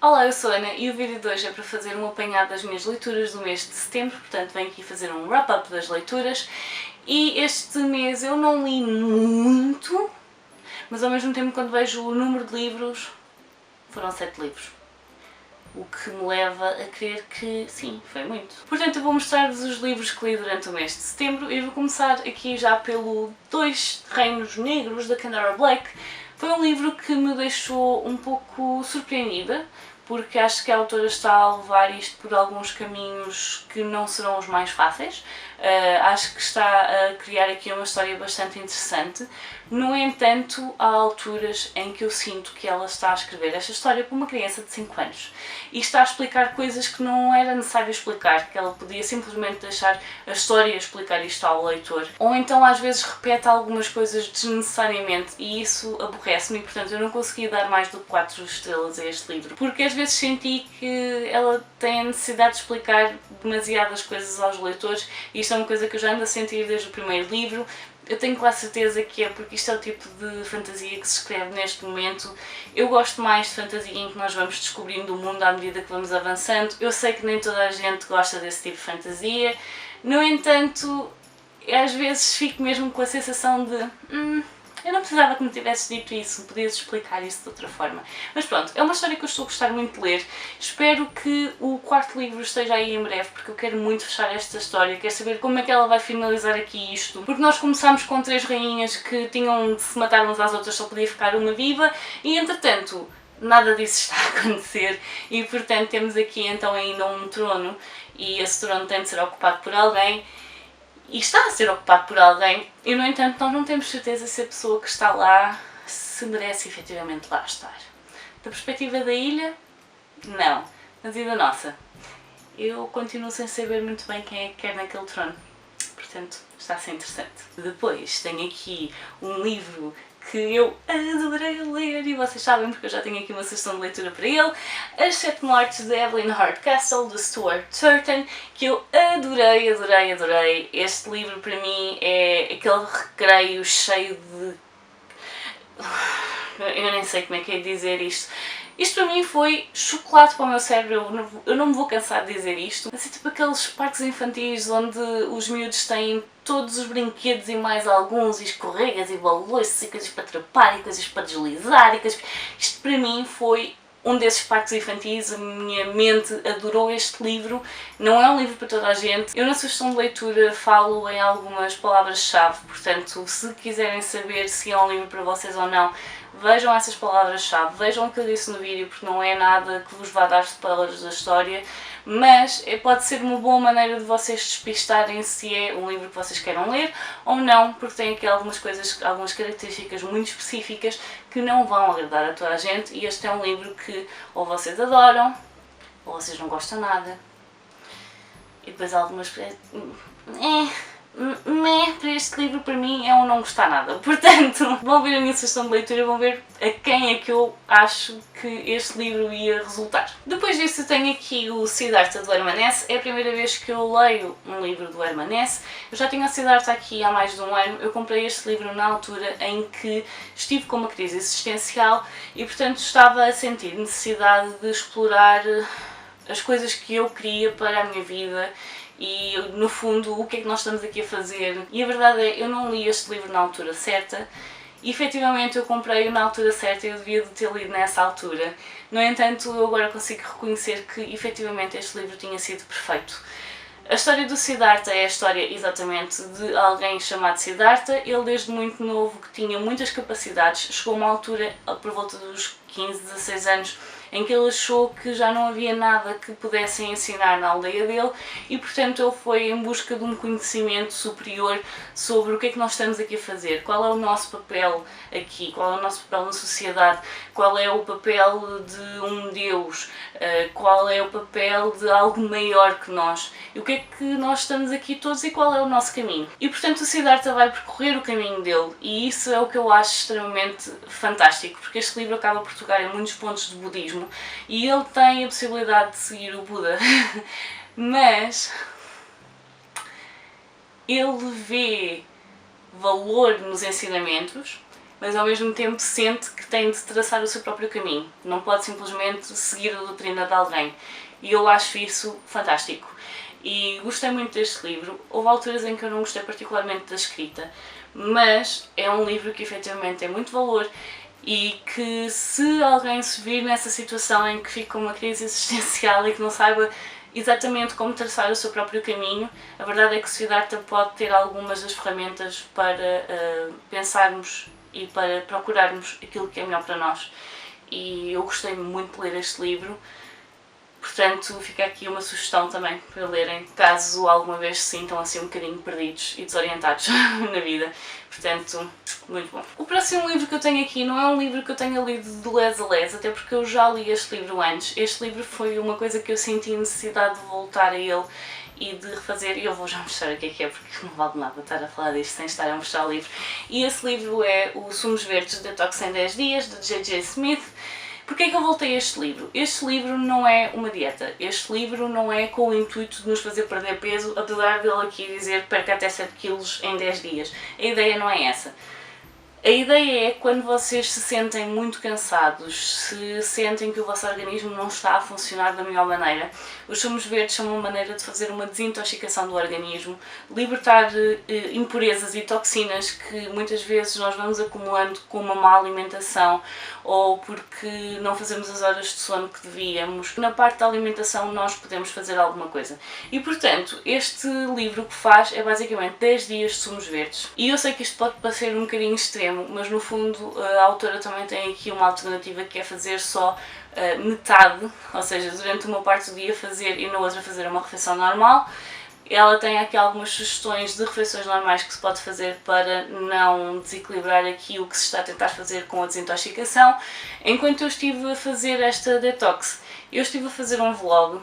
Olá, eu sou a Ana e o vídeo de hoje é para fazer um apanhado das minhas leituras do mês de setembro, portanto venho aqui fazer um wrap-up das leituras. E este mês eu não li muito, mas ao mesmo tempo quando vejo o número de livros, foram 7 livros. O que me leva a crer que sim, foi muito. Portanto eu vou mostrar-vos os livros que li durante o mês de setembro e vou começar aqui já pelo Dois Reinos Negros, da Kendare Black. Foi um livro que me deixou um pouco surpreendida, porque acho que a autora está a levar isto por alguns caminhos que não serão os mais fáceis. Acho que está a criar aqui uma história bastante interessante. No entanto, há alturas em que eu sinto que ela está a escrever esta história para uma criança de 5 anos e está a explicar coisas que não era necessário explicar, que ela podia simplesmente deixar a história explicar isto ao leitor. Ou então às vezes repete algumas coisas desnecessariamente e isso aborrece-me e portanto eu não consegui dar mais do que 4 estrelas a este livro, porque às vezes senti que ela tem a necessidade de explicar demasiadas coisas aos leitores e isto é uma coisa que eu já ando a sentir desde o primeiro livro. Eu tenho quase certeza que é porque isto é o tipo de fantasia que se escreve neste momento. Eu gosto mais de fantasia em que nós vamos descobrindo o mundo à medida que vamos avançando. Eu sei que nem toda a gente gosta desse tipo de fantasia, no entanto, às vezes fico mesmo com a sensação de eu não precisava que me tivesses dito isso, podias explicar isso de outra forma. Mas pronto, é uma história que eu estou a gostar muito de ler. Espero que o quarto livro esteja aí em breve, porque eu quero muito fechar esta história, quero saber como é que ela vai finalizar aqui isto. Porque nós começámos com 3 rainhas que tinham de se matar umas às outras, só podia ficar uma viva, e entretanto nada disso está a acontecer e portanto temos aqui então ainda um trono e esse trono tem de ser ocupado por alguém. E está a ser ocupado por alguém e, no entanto, nós não temos certeza se a pessoa que está lá se merece efetivamente lá estar. Da perspectiva da ilha, não. Mas e da nossa? Eu continuo sem saber muito bem quem é que quer naquele trono. Portanto, está a ser interessante. Depois tenho aqui um livro que eu adorei ler e vocês sabem porque eu já tenho aqui uma sessão de leitura para ele, As 7 Mortes de Evelyn Hardcastle, de Stuart Turton, que eu adorei, adorei, adorei. Este livro para mim é aquele recreio cheio de... eu nem sei como é que é dizer isto. Isto para mim foi chocolate para o meu cérebro, eu não me vou cansar de dizer isto. Assim, tipo aqueles parques infantis onde os miúdos têm todos os brinquedos e mais alguns, e escorregas e balões e coisas para trepar e coisas para deslizar e coisas... Isto para mim foi um desses parques infantis, a minha mente adorou este livro. Não é um livro para toda a gente. Eu na sugestão de leitura falo em algumas palavras-chave, portanto se quiserem saber se é um livro para vocês ou não, vejam essas palavras-chave, vejam o que eu disse no vídeo porque não é nada que vos vá dar spoilers da história, mas pode ser uma boa maneira de vocês despistarem se é um livro que vocês queiram ler ou não, porque tem aqui algumas coisas, algumas características muito específicas que não vão agradar a toda a gente e este é um livro que ou vocês adoram ou vocês não gostam nada e depois algumas para este livro para mim é um não gostar nada, portanto vão ver a minha sugestão de leitura e vão ver a quem é que eu acho que este livro ia resultar. Depois disso tenho aqui o Siddhartha do Hermann Hesse. É a primeira vez que eu leio um livro do Hermann Hesse. Eu já tinha o Siddhartha aqui há mais de um ano, eu comprei este livro na altura em que estive com uma crise existencial e portanto estava a sentir necessidade de explorar as coisas que eu queria para a minha vida e no fundo o que é que nós estamos aqui a fazer. E a verdade é, eu não li este livro na altura certa e efetivamente eu comprei-o na altura certa e eu devia de ter lido nessa altura. No entanto, eu agora consigo reconhecer que efetivamente este livro tinha sido perfeito. A história do Siddhartha é a história exatamente de alguém chamado Siddhartha. Ele desde muito novo que tinha muitas capacidades, chegou a uma altura por volta dos 15, 16 anos em que ele achou que já não havia nada que pudessem ensinar na aldeia dele e portanto ele foi em busca de um conhecimento superior sobre o que é que nós estamos aqui a fazer, qual é o nosso papel aqui, qual é o nosso papel na sociedade, qual é o papel de um Deus, qual é o papel de algo maior que nós e o que é que nós estamos aqui todos e qual é o nosso caminho. E portanto o Siddhartha vai percorrer o caminho dele e isso é o que eu acho extremamente fantástico, porque este livro acaba por tocar em muitos pontos de budismo e ele tem a possibilidade de seguir o Buda, mas ele vê valor nos ensinamentos, mas ao mesmo tempo sente que tem de traçar o seu próprio caminho. Não pode simplesmente seguir a doutrina de alguém. E eu acho isso fantástico. E gostei muito deste livro. Houve alturas em que eu não gostei particularmente da escrita, mas é um livro que efetivamente tem muito valor e que, se alguém se vir nessa situação em que fica com uma crise existencial e que não saiba exatamente como traçar o seu próprio caminho, a verdade é que o Siddhartha pode ter algumas das ferramentas para pensarmos e para procurarmos aquilo que é melhor para nós. E eu gostei muito de ler este livro, portanto fica aqui uma sugestão também para lerem, caso alguma vez se sintam assim um bocadinho perdidos e desorientados na vida. Portanto, muito bom. O próximo livro que eu tenho aqui não é um livro que eu tenha lido de les a les, até porque eu já li este livro antes. Este livro foi uma coisa que eu senti necessidade de voltar a ele e de refazer, e eu vou já mostrar o que é, porque não vale nada estar a falar disto sem estar a mostrar o livro. E esse livro é o Sumos Verdes Detox em 10 Dias, de J.J. Smith. Porquê é que eu voltei a este livro? Este livro não é uma dieta, este livro não é com o intuito de nos fazer perder peso, apesar dele aqui dizer perca até 7 kg em 10 dias. A ideia não é essa. A ideia é quando vocês se sentem muito cansados, se sentem que o vosso organismo não está a funcionar da melhor maneira, os sumos verdes são uma maneira de fazer uma desintoxicação do organismo, libertar impurezas e toxinas que muitas vezes nós vamos acumulando com uma má alimentação ou porque não fazemos as horas de sono que devíamos. Na parte da alimentação nós podemos fazer alguma coisa. E portanto, este livro que faz é basicamente 10 dias de sumos verdes. E eu sei que isto pode parecer um bocadinho extremo, mas no fundo a autora também tem aqui uma alternativa que é fazer só metade, ou seja, durante uma parte do dia fazer e na outra fazer uma refeição normal. Ela tem aqui algumas sugestões de refeições normais que se pode fazer para não desequilibrar aqui o que se está a tentar fazer com a desintoxicação. Enquanto eu estive a fazer esta detox, eu estive a fazer um vlog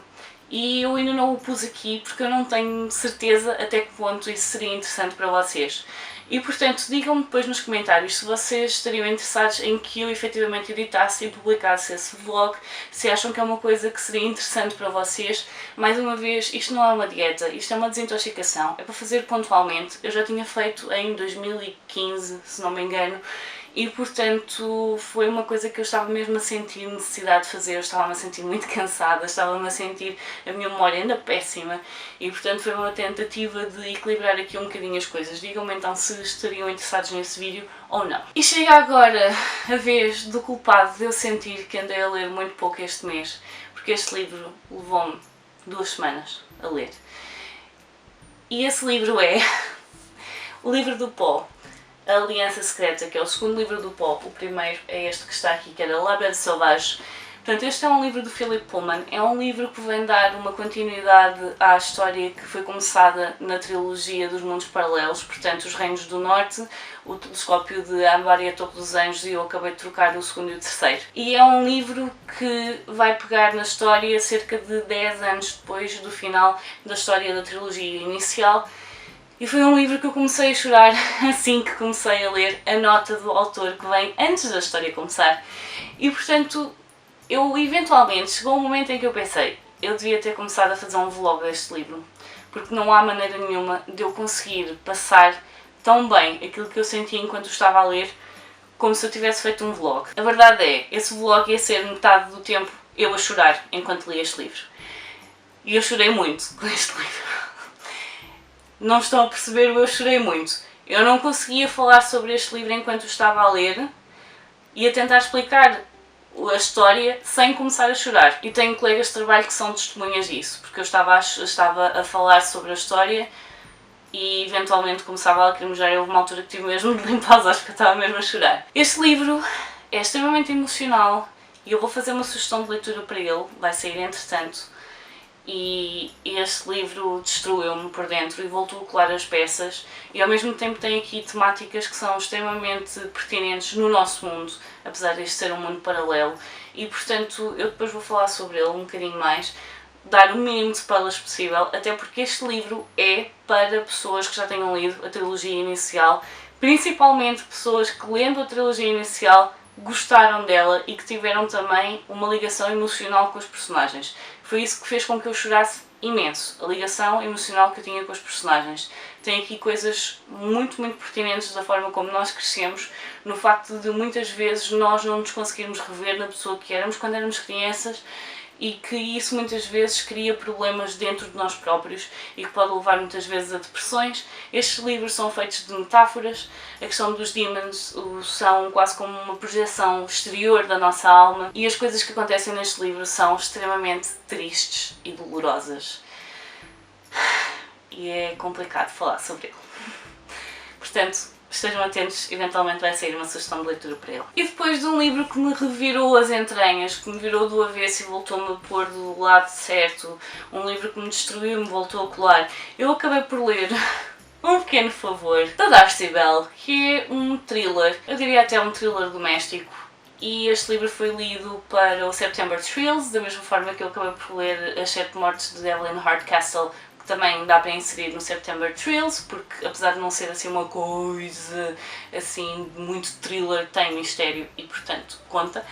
e eu ainda não o pus aqui porque eu não tenho certeza até que ponto isso seria interessante para vocês. E portanto, digam-me depois nos comentários se vocês estariam interessados em que eu efetivamente editasse e publicasse esse vlog, se acham que é uma coisa que seria interessante para vocês. Mais uma vez, isto não é uma dieta, isto é uma desintoxicação, é para fazer pontualmente. Eu já tinha feito em 2015, se não me engano, e portanto foi uma coisa que eu estava mesmo a sentir necessidade de fazer, eu estava-me a sentir muito cansada, estava-me a sentir a minha memória ainda péssima e portanto foi uma tentativa de equilibrar aqui um bocadinho as coisas. Digam-me então se estariam interessados nesse vídeo ou não. E chega agora a vez do culpado de eu sentir que andei a ler muito pouco este mês, porque este livro levou-me 2 semanas a ler. E esse livro é o livro do Paul, A Aliança Secreta, que é o segundo livro do Paul. O primeiro é este que está aqui, que era La Belle Sauvage. Portanto, este é um livro do Philip Pullman, é um livro que vem dar uma continuidade à história que foi começada na trilogia dos Mundos Paralelos, portanto, Os Reinos do Norte, o Telescópio de Ambar e a Torre dos Anjos, e eu acabei de trocar o segundo e o terceiro. E é um livro que vai pegar na história cerca de 10 anos depois do final da história da trilogia inicial. E foi um livro que eu comecei a chorar assim que comecei a ler a nota do autor que vem antes da história começar. E portanto, eu eventualmente chegou um momento em que eu pensei, eu devia ter começado a fazer um vlog deste livro, porque não há maneira nenhuma de eu conseguir passar tão bem aquilo que eu sentia enquanto estava a ler, como se eu tivesse feito um vlog. A verdade é, esse vlog ia ser metade do tempo eu a chorar enquanto li este livro. E eu chorei muito com este livro. Não estão a perceber, eu chorei muito. Eu não conseguia falar sobre este livro enquanto estava a ler e a tentar explicar a história sem começar a chorar. E tenho colegas de trabalho que são testemunhas disso, porque eu estava a falar sobre a história e eventualmente começava a lacrimejar e houve uma altura que tive mesmo de limpar os olhos porque eu estava mesmo a chorar. Este livro é extremamente emocional e eu vou fazer uma sugestão de leitura para ele, vai sair entretanto. E este livro destruiu-me por dentro e voltou a colar as peças e ao mesmo tempo tem aqui temáticas que são extremamente pertinentes no nosso mundo, apesar deste ser um mundo paralelo, e portanto eu depois vou falar sobre ele um bocadinho mais, dar o mínimo de spoilers possível, até porque este livro é para pessoas que já tenham lido a trilogia inicial, principalmente pessoas que lendo a trilogia inicial gostaram dela e que tiveram também uma ligação emocional com os personagens. Foi isso que fez com que eu chorasse imenso, a ligação emocional que eu tinha com os personagens. Tem aqui coisas muito, muito pertinentes da forma como nós crescemos, no facto de muitas vezes nós não nos conseguirmos rever na pessoa que éramos quando éramos crianças, e que isso muitas vezes cria problemas dentro de nós próprios e que pode levar muitas vezes a depressões. Estes livros são feitos de metáforas, a questão dos demons são quase como uma projeção exterior da nossa alma, e as coisas que acontecem neste livro são extremamente tristes e dolorosas. E é complicado falar sobre ele. Portanto, estejam atentos, eventualmente vai sair uma sugestão de leitura para ele. E depois de um livro que me revirou as entranhas, que me virou do avesso e voltou-me a pôr do lado certo, um livro que me destruiu e me voltou a colar, eu acabei por ler Um Pequeno Favor, da Darcy Bell, que é um thriller, eu diria até um thriller doméstico. E este livro foi lido para o September Thrills, da mesma forma que eu acabei por ler As Sete Mortes de Evelyn Hardcastle, que também dá para inserir no September Thrills, porque apesar de não ser assim uma coisa assim muito thriller, tem mistério e portanto conta.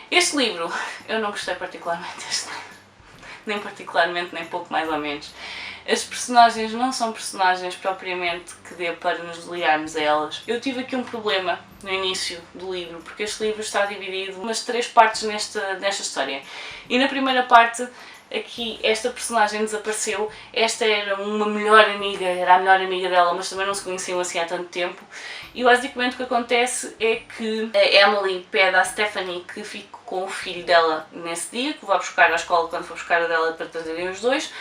Este livro, eu não gostei particularmente deste livro, nem particularmente, nem pouco mais ou menos. As personagens não são personagens propriamente que dê para nos ligarmos a elas. Eu tive aqui um problema no início do livro, porque este livro está dividido nas 3 partes nesta história. E na primeira parte, aqui esta personagem desapareceu, esta era uma melhor amiga, era a melhor amiga dela, mas também não se conheciam assim há tanto tempo. E basicamente o que acontece é que a Emily pede à Stephanie que fique com o filho dela nesse dia, que vá buscar à escola quando for buscar a dela para trazerem os dois.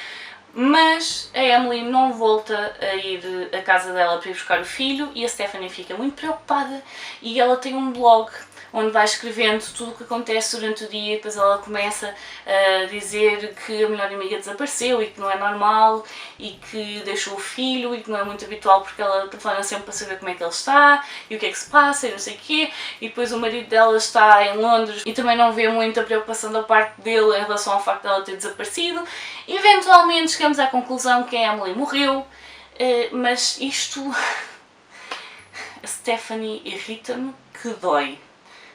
Mas a Emily não volta a ir à casa dela para ir buscar o filho e a Stephanie fica muito preocupada e ela tem um blog onde vai escrevendo tudo o que acontece durante o dia e depois ela começa a dizer que a melhor amiga desapareceu e que não é normal e que deixou o filho e que não é muito habitual porque ela telefona sempre para saber como é que ele está e o que é que se passa e não sei o quê, e depois o marido dela está em Londres e também não vê muita preocupação da parte dele em relação ao facto dela ter desaparecido. Eventualmente chegamos à conclusão que a Emily morreu, mas isto a Stephanie irrita-me que dói.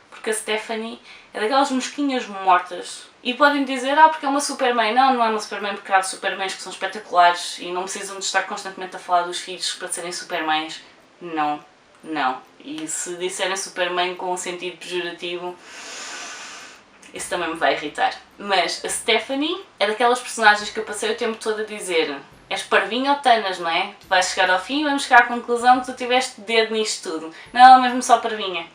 Porque a Stephanie é daquelas mosquinhas mortas. E podem dizer, porque é uma supermãe. Não, não é uma supermãe, porque há supermães que são espetaculares e não precisam de estar constantemente a falar dos filhos para serem supermães. Não, não. E se disserem supermãe com um sentido pejorativo, isso também me vai irritar. Mas a Stephanie é daquelas personagens que eu passei o tempo todo a dizer: és parvinha ou tanas, não é? Tu vais chegar ao fim e vamos chegar à conclusão que tu tiveste dedo nisto tudo. Não, mesmo só parvinha.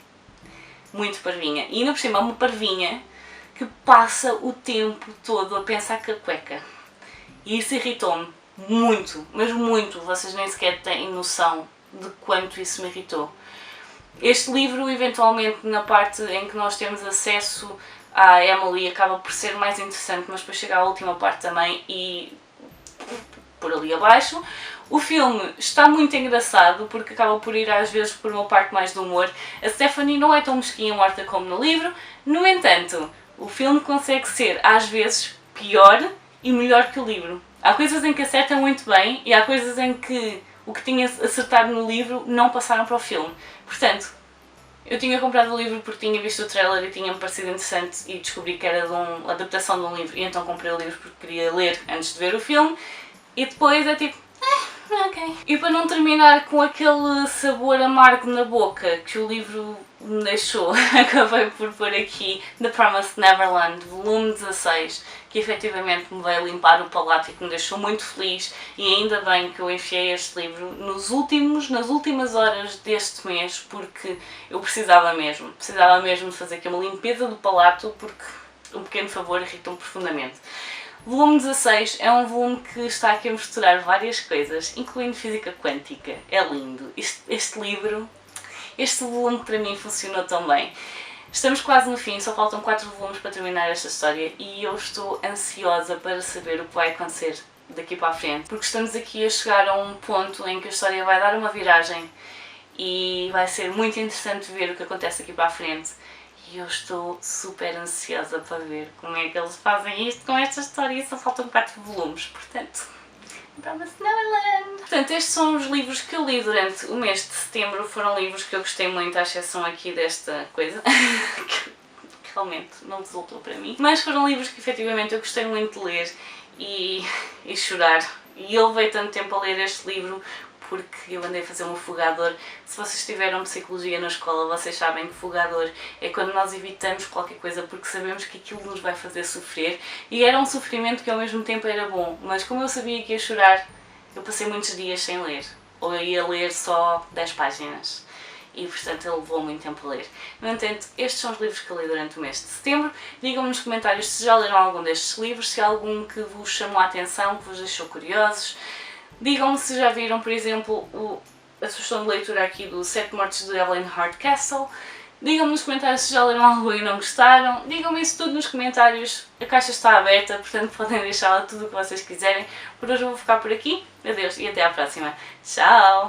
Muito parvinha. E ainda por cima é uma parvinha que passa o tempo todo a pensar que a cueca. E isso irritou-me muito, mas muito. Vocês nem sequer têm noção de quanto isso me irritou. Este livro, eventualmente, na parte em que nós temos acesso à Emily, acaba por ser mais interessante, mas depois chega à última parte também e por ali abaixo. O filme está muito engraçado porque acaba por ir às vezes por uma parte mais do humor. A Stephanie não é tão mesquinha morta como no livro, no entanto, o filme consegue ser às vezes pior e melhor que o livro. Há coisas em que acerta muito bem e há coisas em que o que tinha acertado no livro não passaram para o filme. Portanto, eu tinha comprado o livro porque tinha visto o trailer e tinha-me parecido interessante e descobri que era de uma adaptação de um livro e então comprei o livro porque queria ler antes de ver o filme e depois é tipo, ok. E para não terminar com aquele sabor amargo na boca que o livro me deixou, acabei por pôr aqui The Promised Neverland, volume 16, que efetivamente me veio limpar o palato e que me deixou muito feliz, e ainda bem que eu enfiei este livro nas últimas horas deste mês, porque eu precisava mesmo de fazer aqui uma limpeza do palato, porque Um Pequeno Favor irritou-me profundamente. Volume 16 é um volume que está aqui a misturar várias coisas, incluindo física quântica. É lindo. Este volume para mim funcionou tão bem. Estamos quase no fim, só faltam 4 volumes para terminar esta história e eu estou ansiosa para saber o que vai acontecer daqui para a frente, porque estamos aqui a chegar a um ponto em que a história vai dar uma viragem e vai ser muito interessante ver o que acontece aqui para a frente. E eu estou super ansiosa para ver como é que eles fazem isto com esta história e só faltam 4 volumes, portanto, Promised Neverland. Portanto, estes são os livros que eu li durante o mês de setembro. Foram livros que eu gostei muito, à exceção aqui desta coisa. Que realmente não resultou para mim. Mas foram livros que efetivamente eu gostei muito de ler e chorar. E eu levei tanto tempo a ler este livro porque eu andei a fazer um fogador. Se vocês tiveram psicologia na escola, vocês sabem que fogador é quando nós evitamos qualquer coisa porque sabemos que aquilo nos vai fazer sofrer. E era um sofrimento que ao mesmo tempo era bom, mas como eu sabia que ia chorar, eu passei muitos dias sem ler. Ou eu ia ler só 10 páginas. E portanto ele levou muito tempo a ler. No entanto, estes são os livros que eu li durante o mês de setembro. Digam-me nos comentários se já leram algum destes livros, se há algum que vos chamou a atenção, que vos deixou curiosos. Digam-me se já viram, por exemplo, a sugestão de leitura aqui do 7 Mortes de Evelyn Hardcastle. Digam-me nos comentários se já leram algo e não gostaram. Digam-me isso tudo nos comentários. A caixa está aberta, portanto podem deixar lá tudo o que vocês quiserem. Por hoje eu vou ficar por aqui. Adeus e até à próxima. Tchau!